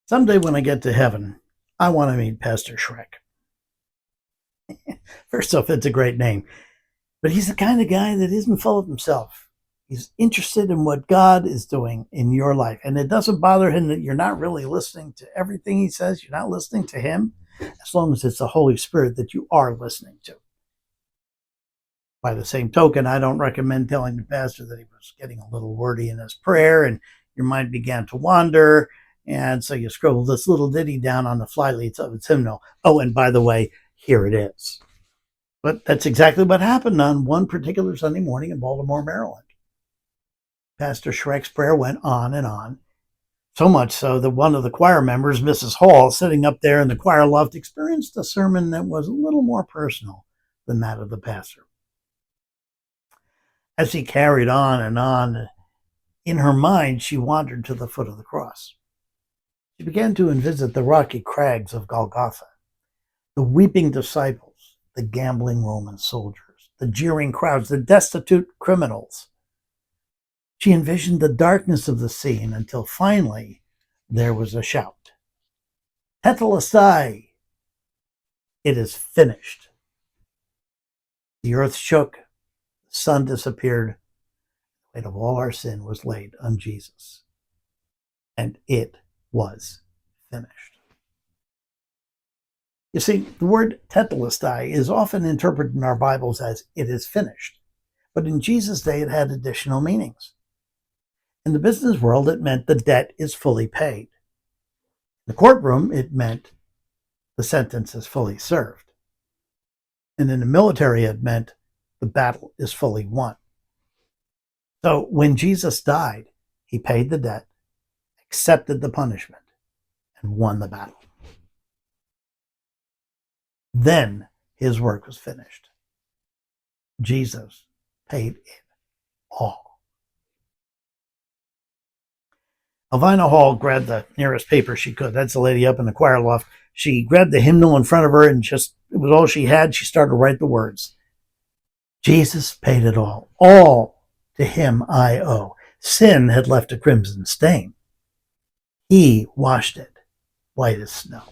Someday when I get to heaven, I want to meet Pastor Shrek. First off, it's a great name, but he's the kind of guy that isn't full of himself. He's interested in what God is doing in your life. And it doesn't bother him that you're not really listening to everything he says. You're not listening to him, as long as it's the Holy Spirit that you are listening to. By the same token, I don't recommend telling the pastor that he was getting a little wordy in his prayer and your mind began to wander. And so you scribble this little ditty down on the flyleaves of its hymnal. Oh, and by the way, here it is. But that's exactly what happened on one particular Sunday morning in Baltimore, Maryland. Pastor Shrek's prayer went on, so much so that one of the choir members, Mrs. Hall, sitting up there in the choir loft, experienced a sermon that was a little more personal than that of the pastor. As he carried on, in her mind, she wandered to the foot of the cross. She began to envision the rocky crags of Golgotha, the weeping disciples, the gambling Roman soldiers, the jeering crowds, the destitute criminals. She envisioned the darkness of the scene until finally there was a shout. Tetelestai! It is finished. The earth shook, the sun disappeared, the weight of all our sin was laid on Jesus. And it was finished. You see, the word tetelestai is often interpreted in our Bibles as it is finished, but in Jesus' day it had additional meanings. In the business world, it meant the debt is fully paid. In the courtroom, it meant the sentence is fully served. And in the military, it meant the battle is fully won. So when Jesus died, he paid the debt, accepted the punishment, and won the battle. Then his work was finished. Jesus paid it all. Elvina Hall grabbed the nearest paper she could. That's the lady up in the choir loft. She grabbed the hymnal in front of her and it was all she had. She started to write the words. Jesus paid it all. All to him I owe. Sin had left a crimson stain. He washed it white as snow.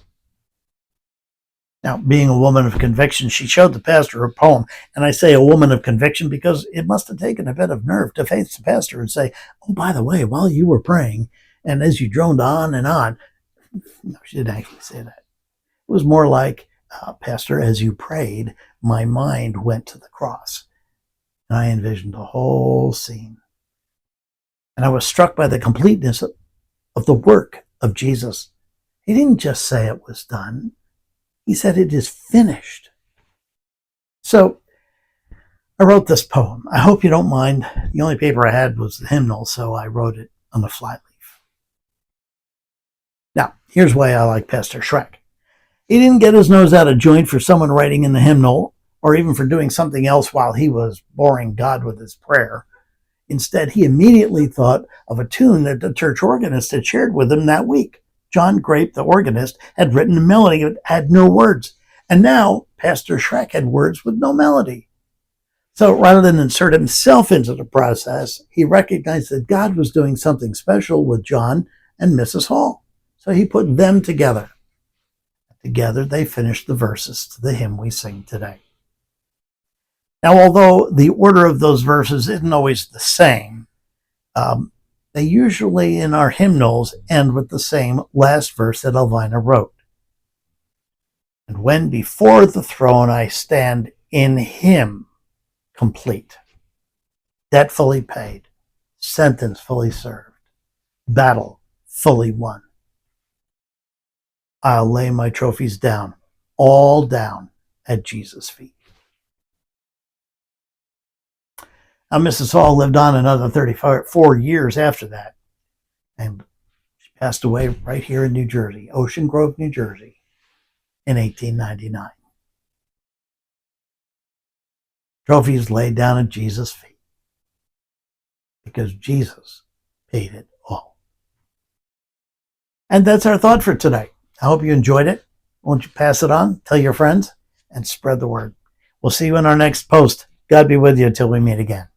Now, being a woman of conviction, she showed the pastor her poem. And I say a woman of conviction because it must have taken a bit of nerve to face the pastor and say, oh, by the way, while you were praying, and as you droned on and on, no, she didn't actually say that. It was more like, Pastor, as you prayed, my mind went to the cross. And I envisioned the whole scene. And I was struck by the completeness of the work of Jesus. He didn't just say it was done. He said it is finished. So I wrote this poem. I hope you don't mind. The only paper I had was the hymnal, so I wrote it on the flyleaf. Now, here's why I like Pastor Shrek. He didn't get his nose out of joint for someone writing in the hymnal or even for doing something else while he was boring God with his prayer. Instead, he immediately thought of a tune that the church organist had shared with him that week. John Grape, the organist, had written a melody that had no words. And now Pastor Shrek had words with no melody. So rather than insert himself into the process, he recognized that God was doing something special with John and Mrs. Hall. So he put them together. Together they finished the verses to the hymn we sing today. Now, although the order of those verses isn't always the same, they usually in our hymnals end with the same last verse that Elvina wrote. And when before the throne I stand in him complete, debt fully paid, sentence fully served, battle fully won. I'll lay my trophies down, all down at Jesus' feet. Now, Mrs. Hall lived on another 34 years after that, and she passed away right here in New Jersey, Ocean Grove, New Jersey, in 1899. Trophies laid down at Jesus' feet because Jesus paid it all. And that's our thought for today. I hope you enjoyed it. Won't you pass it on, tell your friends, and spread the word. We'll see you in our next post. God be with you until we meet again.